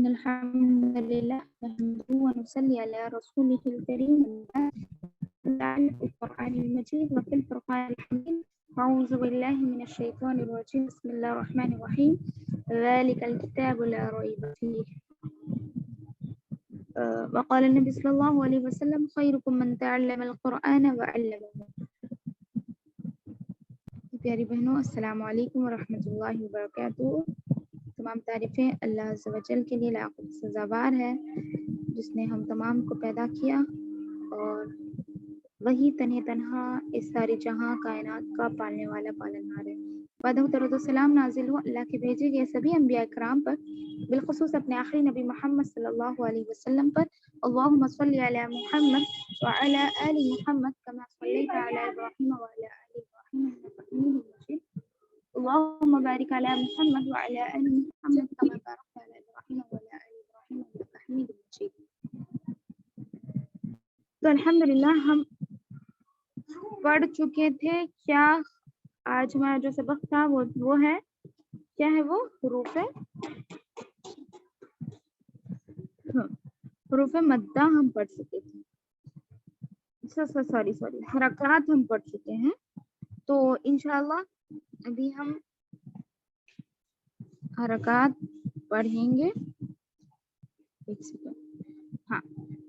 إن الحمد لله نحمده ونصلي على رسوله الكريم في القرآن المجيد وفي الفرقان الحميد. أعوذ بالله من الشيطان الرجيم. بسم الله الرحمن الرحيم. ذلك الكتاب لا ريب فيه. وقال النبي صلى الله عليه وسلم خيركم من تعلم القرآن وعلمه. پیاری بہنوں، السلام علیکم ورحمۃ اللہ وبرکاتہ۔ تمام تعریفیں اللہ عز و جل کے لیے لاکھ سزاوار ہے، جس نے ہم تمام کو پیدا کیا اور وہی تنہا اس سارے جہاں کائنات کا پالنے والا پالنہار ہے۔ وعدہ درود و سلام نازل ہو اللہ کے بھیجے گئے سبھی انبیاء کرام پر، بالخصوص اپنے آخری نبی محمد صلی اللہ علیہ وسلم پر۔ اللہم صلی علی محمد وعلی آل محمد کما صلیت علی ابراہیم وعلی آل ابراہیم انک حمید مجید۔ اللہم بارک علی محمد وعلی آل محمد کما بارکت علی ابراہیم وعلی آل ابراہیم انک حمید مجید۔ تو الحمدللہ ہم پڑھ چکے تھے کیا آج ہمارا جو سبق تھا وہ ہے کیا ہے، وہ حروف مدہ ہم پڑھ چکے تھے، سوری حرکات ہم پڑھ چکے ہیں۔ تو انشاءاللہ ابھی ہم حرکات پڑھیں گے۔ ایک سیکنڈ، ہاں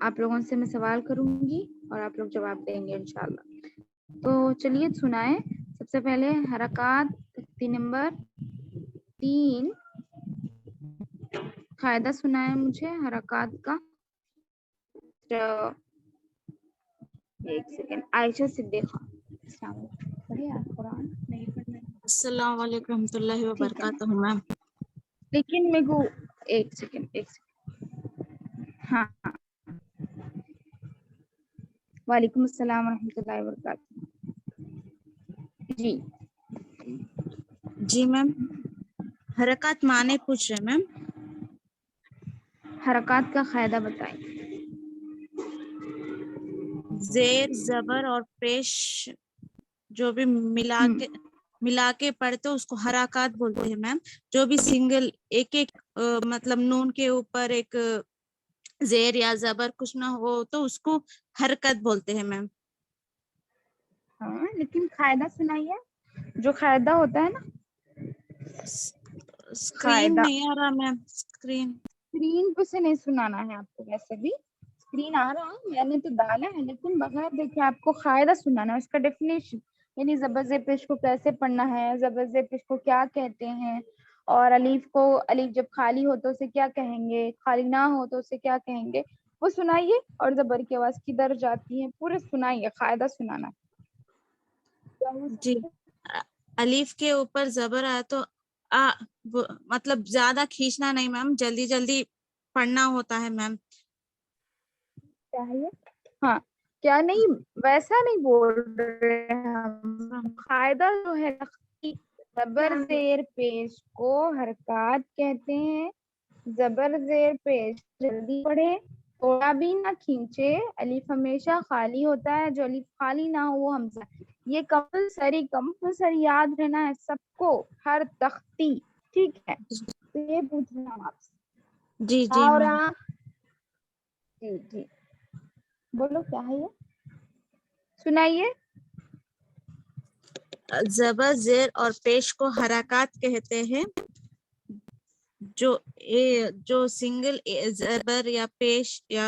آپ لوگوں سے میں سوال کروں گی اور آپ لوگ جواب دیں گے انشاءاللہ۔ تو چلیے سنائیں، سب سے پہلے حرکات تختی نمبر 3 قاعدہ سنائیں مجھے حرکات کا۔ ایک سیکنڈ، عائشہ صدیقہ۔ السلام علیکم، پڑھیے آپ قرآن نہیں پڑھنا؟ السلام علیکم ورحمۃ اللہ وبرکاتہ میم۔ لیکن میرے کو ایک سیکنڈ ہاں وعلیکم السلام ورحمۃ اللہ وبرکاتہ۔ جی میم، حرکات معنی پوچھ رہے میم۔ حرکات کا قاعدہ بتائیں۔ زیر زبر اور پیش جو بھی ملا کے پڑھتے اس کو حرکات بولتے ہیں میم۔ جو بھی سنگل ایک مطلب نون کے اوپر ایک زیر یا زبر کچھ نہ ہو تو اس کو حرکت بولتے ہیں میم۔ ہاں لیکن قاعدہ سنائیے، جو قاعدہ ہوتا ہے نا۔ اسکرین نہیں آ رہا میم، اسکرین پہ سے نہیں سنانا ہے آپ کو، ویسے بھی اسکرین آ رہا ہے، میں نے تو ڈالا ہے، لیکن بغیر دیکھے آپ کو قاعدہ سنانا ہے، اس کا ڈیفینیشن یعنی زبر زیر پیش کو کیسے پڑھنا ہے، زبر زیر پیش کو کیا کہتے ہیں، اور الف جب خالی ہو تو اسے کیا کہیں گے، خالی نہ ہو تو اسے کیا کہیں گے، وہ سنائیے۔ اور زبر کی آواز کدھر جاتی ہے پورے سنائیے، قاعدہ سنانا۔ جی، الف کے اوپر زبر آیا تو مطلب زیادہ کھینچنا نہیں میم، جلدی جلدی پڑھنا ہوتا ہے میم۔ ہاں کیا نہیں، ویسا نہیں بول رہے ہم، قاعدہ جو ہے زبر زیر پیش کو حرکات کہتے ہیں۔ زبر زیر پیش جلدی پڑھے، تھوڑا بھی نہ کھینچے، الف ہمیشہ خالی ہوتا ہے، جو الف خالی نہ ہو وہ حمزہ۔ یہ کمپلسری یاد رہنا ہے سب کو، ہر تختی، ٹھیک ہے؟ تو یہ پوچھ رہا ہوں آپ سے۔ جی جی جی بولو کیا ہے یہ، سنائیے۔ زبر زیر اور پیش کو حرکات کہتے ہیں۔ جو سنگل زبر یا پیش یا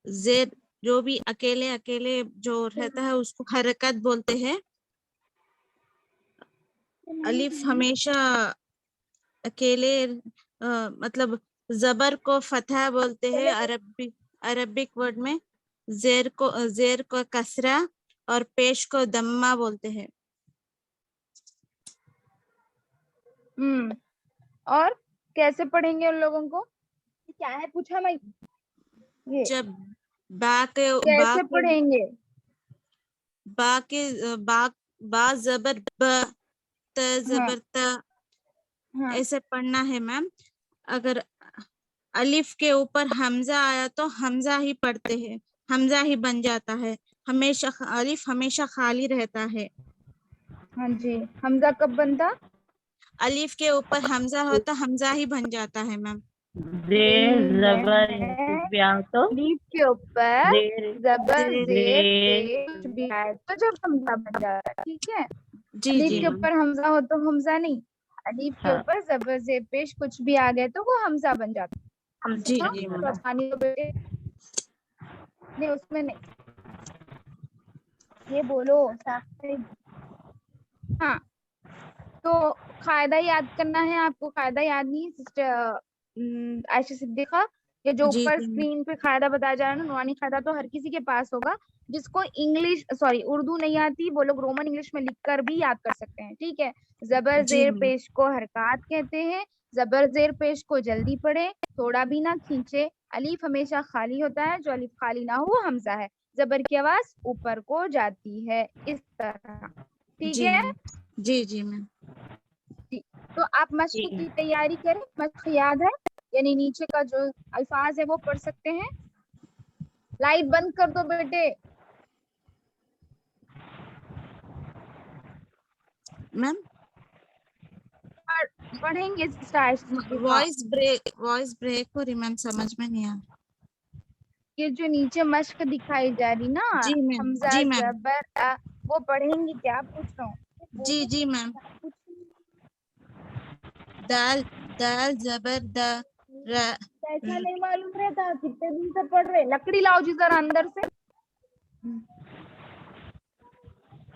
زیر جو بھی اکیلے جو رہتا ہے اس کو حرکت بولتے ہیں۔ الف ہمیشہ اکیلے مطلب زبر کو فتح بولتے ہیں عربک ورڈ میں، زیر کو کسرہ اور پیش کو دمہ بولتے ہیں۔ اور کیسے پڑھیں گے ان لوگوں کو، کیا ہے پوچھا میں، جب کیسے پڑھیں گے؟ با زبر ب، ت زبر ت، ایسے پڑھنا ہے میم۔ اگر الف کے اوپر حمزہ آیا تو حمزہ ہی پڑھتے ہیں، حمزہ ہی بن جاتا ہے، ہمیشہ الف ہمیشہ خالی رہتا ہے۔ ہاں جی، حمزہ کب بنتا؟ الف کے اوپر حمزہ ہوتا، حمزہ ہی بن جاتا ہے میم۔ زیر زبر ہے بھی آ تو الف کے اوپر زیر زبر زیر زیر پیش بھی آئے تو جب حمزہ بن جاتا ہے. ٹھیک ہے, جی الف جی کے اوپر حمزہ ہو تو حمزہ نہیں, الف کے ہاں اوپر زبر زیر پیش کچھ بھی آ گئے تو وہ حمزہ بن جاتا ہے. جی ہاں جی تو میم. آسانی ہو بیٹے, نہیں اس میں نہیں, یہ بولو ہاں. تو قاعدہ یاد کرنا ہے آپ کو, قاعدہ یاد نہیں ہے سسٹر عائشہ صدیقہ, یہ جو جی اوپر جی اسکرین پہ قاعدہ بتایا جا رہا ہے نا, نورانی قاعدہ, تو ہر کسی کے پاس ہوگا. جس کو انگلش اردو نہیں آتی وہ لوگ رومن انگلش میں لکھ کر بھی یاد کر سکتے ہیں. ٹھیک ہے, زبر جی زیر میم. پیش کو حرکات کہتے ہیں. زبر زیر پیش کو جلدی پڑھے, تھوڑا بھی نہ کھینچے. الف ہمیشہ خالی ہوتا ہے, جو الف خالی نہ ہو وہ حمزہ ہے. زبر کی آواز اوپر کو جاتی ہے اس طرح. ٹھیک جی ہے, میم. جی جی میم. تو آپ مشق کی تیاری کریں. مشق یاد ہے, یعنی نیچے کا جو الفاظ ہے وہ پڑھ سکتے ہیں. لائٹ بند کر دو بیٹے. میم پڑھیں گے سسٹر عائشہ صدیقہ. وائس بریک ہو رہی میم, سمجھ میں نہیں آ رہا. یہ جو نیچے مشق دکھائی جا رہی نا, جی میم. حمزہ جی میم. زبر وہ پڑھیں گی کیا پوچھ رہا ہوں. جی جی میم. دال دال زبر دا ایسا نہیں معلوم رہتا, کتنے دن سے پڑھ رہے. لکڑی لاؤ جی ذرا اندر سے.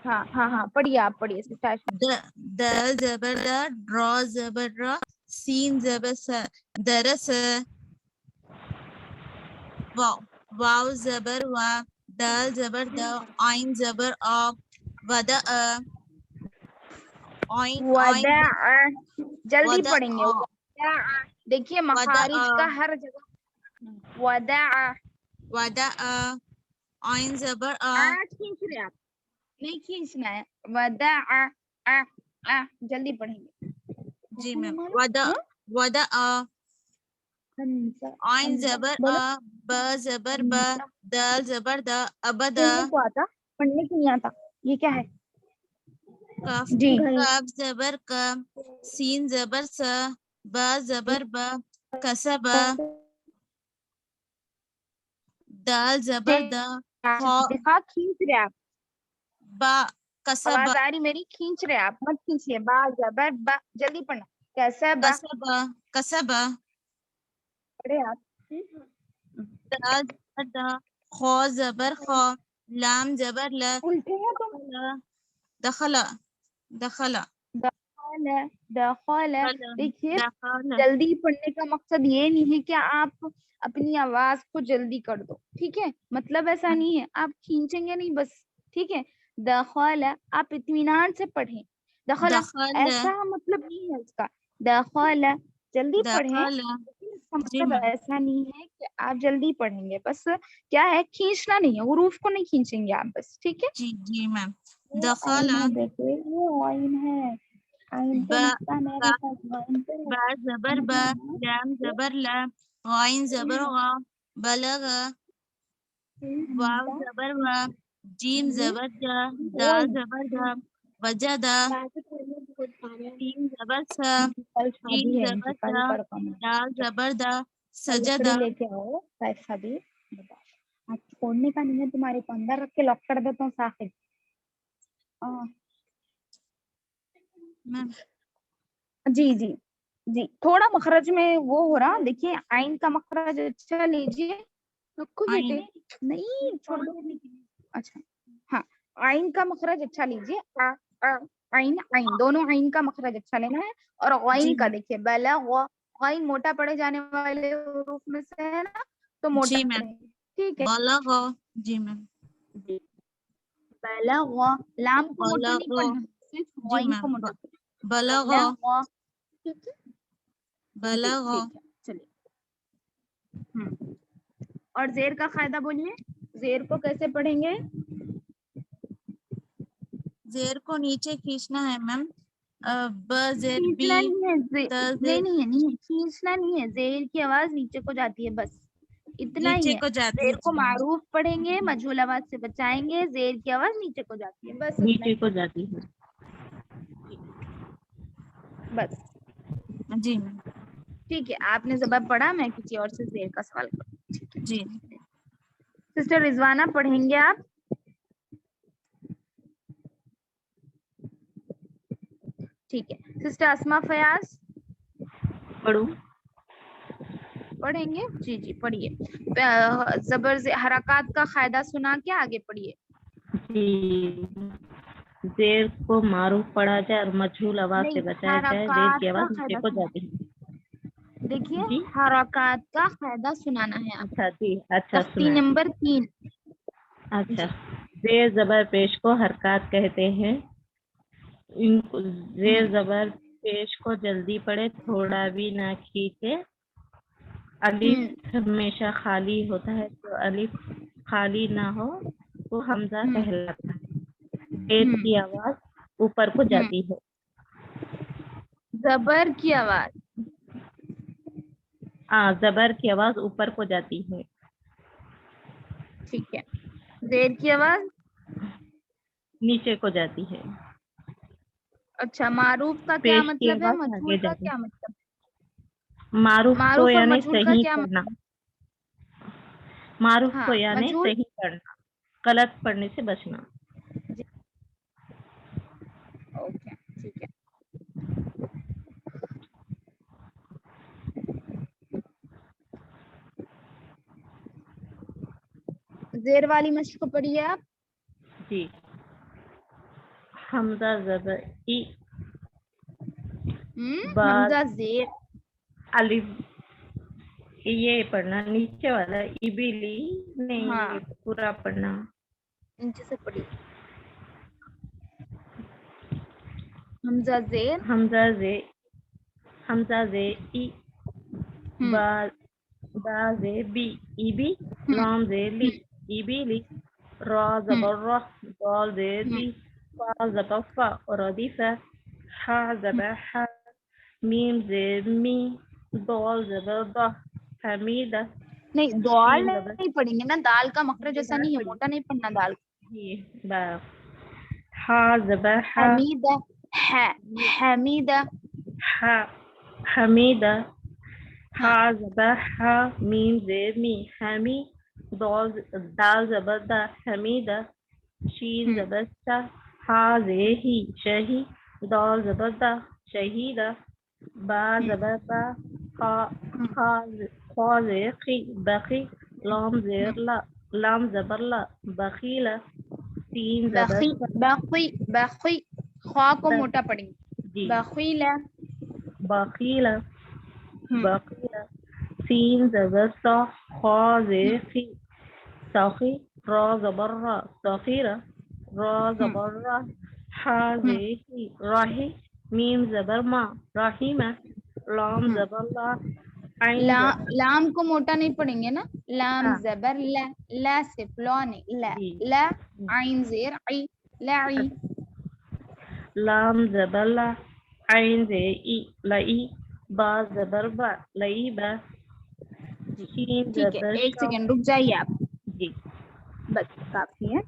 ہاں ہاں ہاں پڑھیے, آپ پڑھیے سسٹر عائشہ. دال زبر دا, را زبر را, سین زبر سا, درس, واو زبر وا, دال زبر دا, آئین زبر آ, ودا آئین آئین جلدی ودا پڑھیں گے. دیکھیے مخارج کا ہر جگہ ودا ودا آئین زبر آ. کھینچ رہے آپ, نہیں کھینچنا ہے. ودا جلدی پڑھیں گے. جی میم. ودا آئین زبر آ, با زبر با, دال زبر دا, ابدا, پڑھنے کو آتا, پڑھنے کو نہیں آتا. یہ کیا ہے؟ کاف جی کاف زبر کا, سین زبر سا, با زبر با, کسبا, دال زبر دا, کھینچ رہے آپ, با آواز کسبا, آ رہی میری, کھینچ رہے آپ, مت کھینچیے. با زبر با, جلدی پڑھنا. کیسا با کسبا کسبا, پڑھے آپ. دال زبر دا, خو زبر خو, لام زبر لا, الٹے ہیں تم. دخلا دخلا دخل. دیکھیے دخلا. جلدی پڑھنے کا مقصد یہ نہیں ہے کہ آپ اپنی آواز کو جلدی کر دو. ٹھیک ہے, مطلب ایسا نہیں ہے آپ کھینچیں گے نہیں بس. ٹھیک ہے, دخل آپ اطمینان سے پڑھیں. دخل دخلا ایسا مطلب نہیں ہے اس کا. دخل جلدی پڑھیں, دخلا. لیکن اس کا جی مطلب میم. ایسا نہیں ہے کہ آپ جلدی پڑھیں گے. بس کیا ہے, کھینچنا نہیں ہے, حروف کو نہیں کھینچیں گے آپ بس. ٹھیک ہے, جی جی میم. یہ آئین دخلا ہے بیٹے, یہ آئین ہے. آئین پہ با نقطہ میرے پاس, آئین پہ با زبر با, لام زبر لا, غائن زبر غا, بلغا, واو زبر وا, جیم زبر جا, دال زبر دا, وجدا, سین زبر سا, کل جیم شادی ہے ان کی, زبر کل دا, پڑھتا ہوں. دال زبر دا, کل لکڑی سجدا. لے کے آؤ, پیسہ بھی آج چھوڑنے کا نہیں ہے تمہارے کو, اندر رکھ کے لاک کر دیتا ہوں ساخب. میم جی جی جی, تھوڑا مخرج میں وہ ہو رہا. دیکھیے آئین کا مخرج اچھا لیجیے. رکھو بیٹے, آئین. نہیں چھوڑ دو. اچھا ہاں, آئین کا مخرج اچھا لیجیے. آئین آئین دونوں آئین کا مخرج اچھا لینا ہے. اور جی غائن کا میم. دیکھیے, بلغ غائن موٹا پڑے جانے والے حروف میں سے ہے نا, تو موٹا جی میم. پڑیں گے. ٹھیک ہے, بلغا. جی میم. بلغ, لام کو موٹا نہیں بلغا. پڑھنا, صرف جی غائن کو میم. موٹا پڑھنا. بلغا. ٹھیک ہے, جی بلغا. ٹھیک ہے, چلیے. اور زیر کا قاعدہ بولیے, زیر کو کیسے پڑھیں گے؟ زیر کو نیچے کھینچنا ہے میم. ب زیر بی, کھینچنا نہیں ہے, تا نہیں زیر نہیں ہے, نہیں ہے, کھینچنا نہیں ہے. زیر کی آواز نیچے کو جاتی ہے بس, اتنا ہی نیچے ہے. کو جاتی ہے. زیر کو جی میم. معروف پڑھیں گے, مجہول آواز سے بچائیں گے. زیر کی آواز نیچے کو جاتی ہے, بس اتنا نیچے ہی. کو جاتی ہے. بس جی میم. ٹھیک ہے آپ نے زبر پڑھا, میں کسی اور سے زیر کا سوال کروں. ٹھیک ہے جی سسٹر رضوانہ پڑھیں گے آپ؟ ٹھیک ہے سسٹر اسما فیاض پڑھوں؟ پڑھیں گے؟ جی جی پڑھیے. زبر حرکات کا قاعدہ سنا کے آگے پڑھیے. جی. زیر کو معروف پڑھا جائے اور مجہول آواز سے نہیں بچایا جائے. زیر حرکات کی کا آواز نیچے قاعدہ کو سنا, جاتی ہے. دیکھیے جی حرکات کا قاعدہ سنانا ہے آپ اچھا کو. جی اچھا تختی سنائیں. نمبر 3. اچھا. جی زیر زبر پیش کو حرکات کہتے ہیں. ان کو زیر ہوں زبر پیش کو جلدی پڑھے, تھوڑا بھی نہ کھینچے. ہوں الف ہمیشہ خالی ہوتا ہے, جو الف خالی نہ ہو وہ حمزہ ہوں کہلاتا ہے. زیر ہوں کی آواز اوپر کو ہوں جاتی ہے. زبر کی آواز زبر کی آواز اوپر کو جاتی ہے. ٹھیک ہے. زیر کی آواز نیچے کو جاتی ہے. اچھا. معروف کا کیا پیش کی مطلب ہے؟ آواز مجہول آگے کا جاتی کیا ہے. مطلب ہے؟ معروف کو اور یعنی مجہول کا صحیح کیا پڑھنا. مطلب؟ معروف ہاں کو یعنی مجہول. صحیح پڑھنا, غلط پڑھنے سے بچنا. اوکے ٹھیک ہے. زیر والی مشق کو پڑھیے آپ. جی. حمزہ زبر ای, بعد حمزہ زیر الف, یہ پڑھنا نیچے والا ابلی نہیں, ہاں یہ پورا پڑھنا. نیچے سے پڑھیے. حمزہ زیر حمزہ زے, حمزہ زے ای, ہوں با زے بی ایبی, ہوں لام زے لی ایبی لی, را ہوں زبر را, دال زے ہوں دی, فا زبر فا ردیفہ, حا زبر حا, میم زے می, دال زبر دا, حمیدہ. نہیں دال شین زبر نہیں پڑھیں گے نا, دال کا مخرج جی ایسا دال نہیں ہے, پڑھی. موٹا نہیں پڑھنا دال. جی با, حا زبر حا, حمیدہ ہے, حمیدہ. حا حمیدہ. ہاں حا زبر حا, میم زیر می حمی, دال زبر دا حمیدہ. شین ہوں زبر شا, ہا زے ہی شہی, دال زبر دا شہیدہ. با ہوں زبر با, ہوں خا زیر خی بخی, لام زیر ہوں لا, لام زبر لا بخیلہ. سین زبر بخی سا, بخی بخی, خواہ کو موٹا پڑھیں گے. جی بخیلہ. بخیلہ, ہوں بخیلہ. سین زبر سا, خا زیر خی ساخی, را زبر را ساخیرہ, را ہوں زبر را, حا ہوں زیر ہی راہی, میم زبر ما راہیمہ, لام ہوں زبر لا, عین زبر لام کو موٹا نہیں پڑھیں گے نا, لام ہاں زبر لا, لا صرف لا نہیں, لا جی. لا, عین زیر عی, لعی. لام زبر لا, عین زیر ای لئی, با زبر با لئیبہ. جی شین ٹھیک ہے, زبر ایک شا, سیکنڈ رک جائیے آپ. جی بس کافی ہے.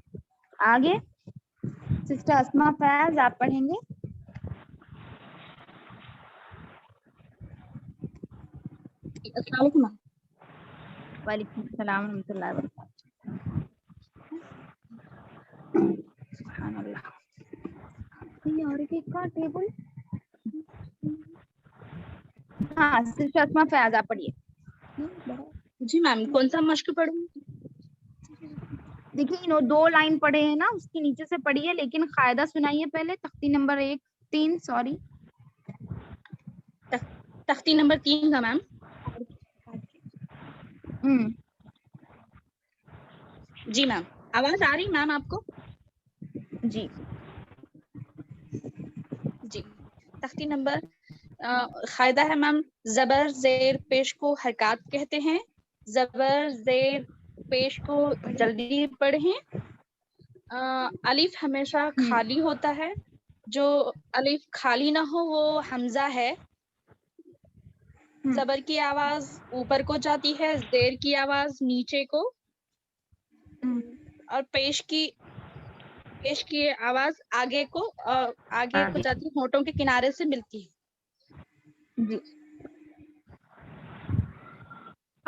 آگے سسٹر اسما فیاض آپ پڑھیں گے. السلام علیکم. وعلیکم السلام ورحمۃ اللہ وبرکاتہ. سبحان اللہ. اور کا ٹیبل. ہاں سسٹر اسما فیاض آپ پڑھیے. جی میم, کون سا مشق پڑھوں؟ دیکھیے دو لائن پڑھے ہیں نا, اس کے نیچے سے پڑھیے, لیکن قاعدہ سنائیے پہلے. تختی نمبر 3 سوری. تختی نمبر 3 کا میم. جی میم, آواز آ رہی میم آپ کو؟ جی جی. تختی نمبر قاعدہ ہے میم, زبر زیر پیش کو حرکات کہتے ہیں. زبر زیر پیش کو جلدی پڑھیں. الف ہمیشہ خالی ہوتا ہے, جو الف خالی نہ ہو وہ حمزہ ہے. زبر کی آواز اوپر کو جاتی ہے, زیر کی آواز نیچے کو, اور پیش کی آواز آگے کو جاتی ہے, ہونٹوں کے کنارے سے ملتی ہے. جی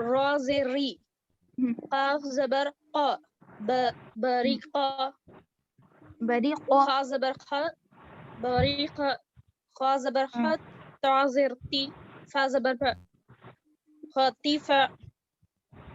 را زری قاف زبر قا بریقا بريقة. خا زبر خ بریقا خا زبر خ تا زر تی فا زبر ف خطیفة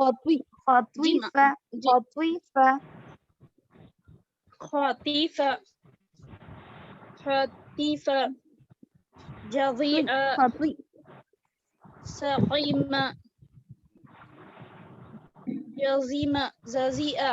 جيم خطيفة جي خطيفة. خطيفة خطيفة جضيئة خطي. سقيمة جزيمة ززيئة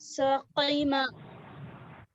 سقيمة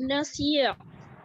نسية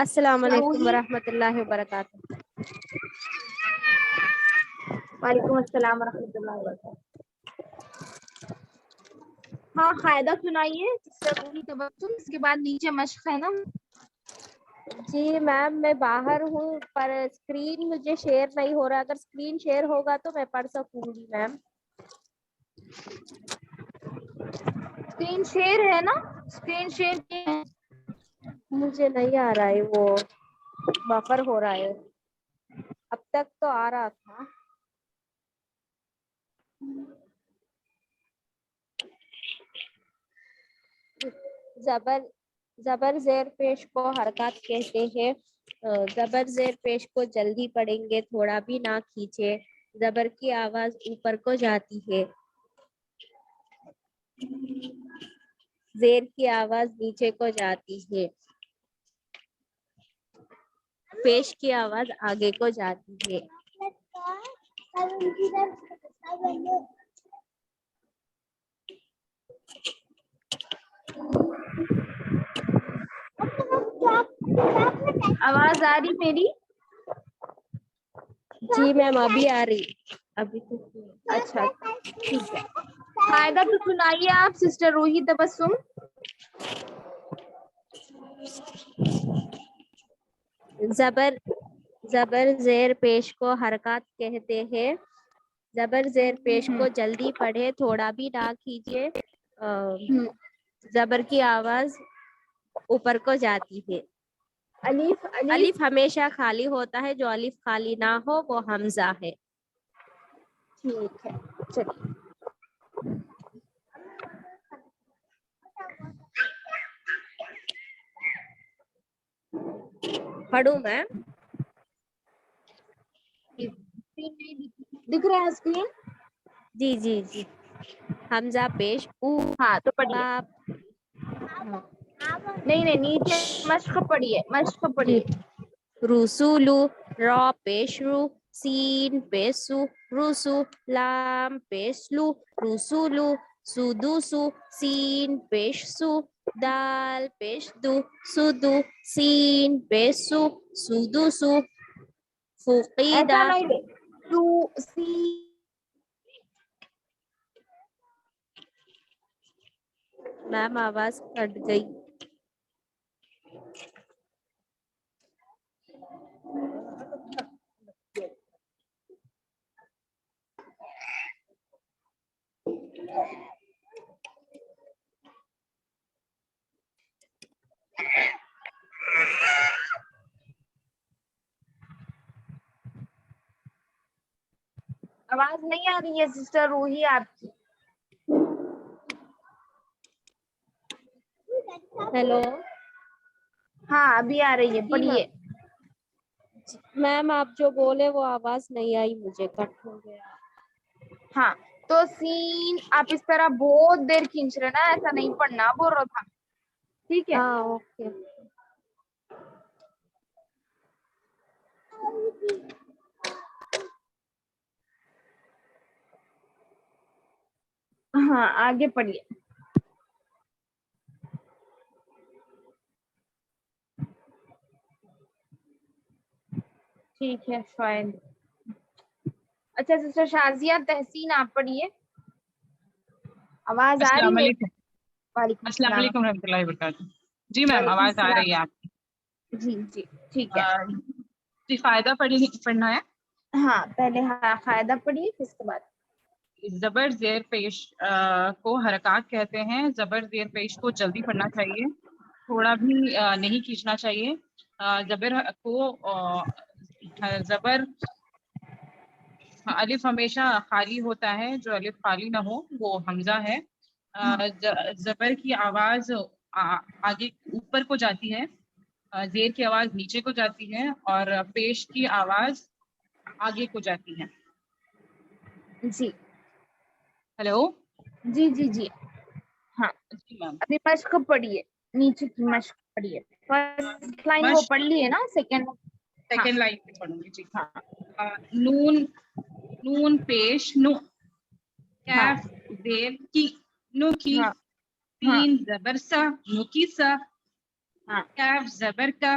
السلام علیکم ورحمۃ اللہ وبرکاتہ. وعلیکم السلام ورحمۃ اللہ وبرکاتہ. ہاں قاعدہ سنائیے تبسم. اس کے بعد نیچے مشق ہے نا. جی میم میں باہر ہوں پر اسکرین مجھے شیئر نہیں ہو رہا. اگر اسکرین شیئر ہوگا تو میں پڑھ سکوں گی میم. اسکرین شیئر ہے نا. اسکرین شیئر ہے. مجھے نہیں آ رہا ہے, وہ بفر ہو رہا ہے. اب تک تو آ رہا تھا. زبر زیر پیش کو حرکات کہتے ہیں. زبر زیر پیش کو جلدی پڑھیں گے, تھوڑا بھی نہ کھینچے. زبر کی آواز اوپر کو جاتی ہے. زیر کی آواز نیچے کو جاتی ہے. پیش کی آواز آگے کو جاتی ہے. آواز آ رہی میری؟ جی میم ابھی آ رہی. ابھی تو اچھا ٹھیک ہے. قاعدہ تو سنائیے آپ سسٹر روحی تبسم. زبر زیر پیش کو حرکات کہتے ہیں. زبر زیر پیش کو جلدی پڑھے, تھوڑا بھی نہ کیجیے. زبر کی آواز اوپر کو جاتی ہے. الف ہمیشہ خالی ہوتا ہے, جو الف خالی نہ ہو وہ حمزہ ہے. ٹھیک ہے چلیے. پڑھوں میں؟ دکھ رہا ہے اسکرین؟ جی جی جی. حمزہ پیش او ہاں تو پڑھیے. باپ. نہیں نیچے مشق پڑھیے. مشق جی. پڑھیے. رسولو را پیش رو, سین پیش سو رسو, لام پیش لو رسولو, سودوسو سین پیش سو, دال پیش دو سودو, سین پیش سو سودوسو, ایسا فقیدہ. نہیں. تو سی میم آواز کٹ گئی. آواز نہیں آ رہی ہے سسٹر روحی آپ کی. ہیلو. ہاں ابھی آ رہی ہے, پڑھیے. میم آپ جو بولے وہ آواز نہیں آئی مجھے, کٹ ہو گیا. ہاں تو سین آپ اس طرح بہت دیر کھینچ رہے نا, ایسا نہیں پڑھنا بول رہا تھا. ٹھیک ہے. ہاں اوکے. ہاں آگے پڑھیے. ٹھیک ہے فائن. اچھا سسٹر شازیہ تحسین آپ پڑھیے. آواز آ رہی السلام ہے؟ علیکم. وعلیکم السلام السلام. علیکم ورحمۃ اللہ وبرکاتہ. جی میم وعلیکم آواز آ السلام. رہی ہے آپ کی. جی جی ٹھیک ہے. جی فائدہ پڑھنا ہے. ہاں پہلے قاعدہ پڑھیے پھر اس کے بعد. زبر زیر پیش کو حرکات کہتے ہیں. زبر زیر پیش کو جلدی پڑھنا چاہیے, تھوڑا بھی نہیں کھینچنا چاہیے. زبر کو الف ہمیشہ خالی ہوتا ہے, جو الف خالی نہ ہو وہ حمزہ ہے. زبر کی آواز آگے اوپر کو جاتی ہے, زیر کی آواز نیچے کو جاتی ہے, اور پیش کی آواز آگے کو جاتی ہے. جی. ہیلو. جی جی جی. ہاں جی میم. ابھی مشق پڑھیے, نیچے کی مشق پڑھیے. فرسٹ لائن وہ پڑھ لی ہے نا, سیکنڈ لائن پہ پڑھوں گی. جی. نون پیش نو, ہاں کیف زیر کی نو کی, ہاں ہاں سین زبر سا نو کی سا, ہاں کیف زبر کا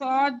صاد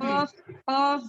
قاف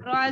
را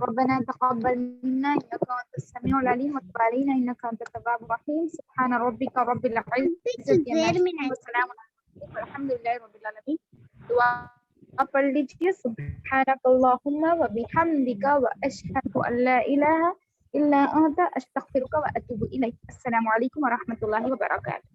ربنا تقبل منا إنك أنت السميع العليم وتب علينا إنك أنت التواب الرحيم سبحان ربك رب العزة عما يصفون وسلام على المرسلين والحمد لله رب العالمين. دعا پڑھ لیجیے. سبحانك اللهم وبحمدك وأشهد أن لا إله إلا أنت أستغفرك وأتوب إليك. السلام عليكم ورحمة الله وبركاته.